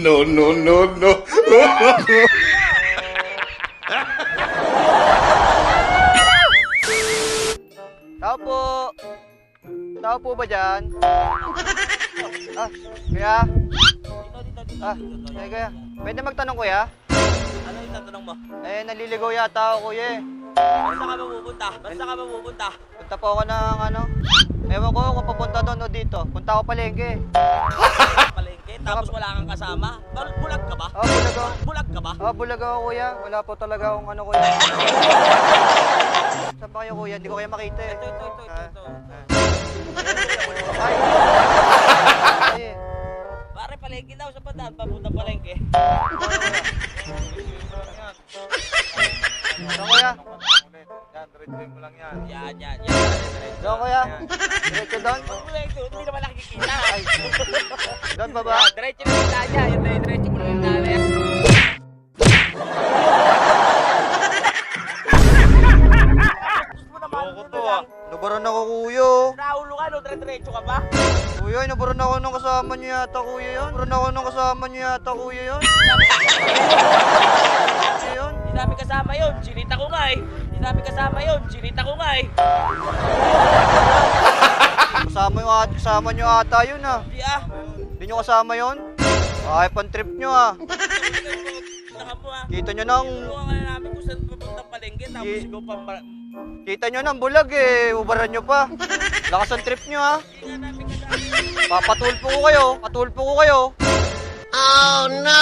No, no, no, no. Tao po. Tao po ba dyan? Ah, kuya? Kuya. Pwede magtanong, kuya? Ano yung tatanong mo? Eh, naliligaw yata ako, kuya eh. Basta ka ba pupunta? Basta ka ba pupunta? Punta po ako ng ano. Ewan ko kung papunta doon o dito. Punta ako palengke. Palengke, tapos wala kang kasama? Bulag ka ba? Oh, bulag ako. Bulag ka ba? Oh, bulag ako, kuya. Wala po talaga akong ano, kuya. Saan ba kayo, kuya? Hindi ko kayo makita eh. Ito. Ay. Ay. Pare, palengke daw sa padaan, papunta palengke. Doon, kuya. Yan, diretso mo lang yan. Yan. Doon, kuya. Diretso doon. Hindi naman nakikita. Doon ba ba? Diretso na yung tanya. Yun na yung diretso mo na yung tanya. Gusto mo naman, Loko ano to, lang. Nabaran ako, kuya. Naulo ka, no? Diretso ka ba? Kuya, nabaran ako nung kasama niyo yata, kuya yun. Nabaran ako nung kasama niyo yata, kuya yun. Kuya yun. Hindi namin kasama yun. Sinita ko nga eh. Hindi namin kasama yun. Sinita ko nga eh. Kasama niyo ata yun ah. Hindi ah. Hindi niyo kasama yun? Ay, pan-trip niyo ah. Saka mo ah. Kita niyo nang... Tulungan ka na namin kung saan papuntang palengke. Tapos ikaw pa... Kita niyo nang bulag eh. Ubaran niyo pa. Lakas ang trip niyo ah. Hindi nga namin kasama. Papatulpo ko kayo. Patulpo ko kayo. Oh, no.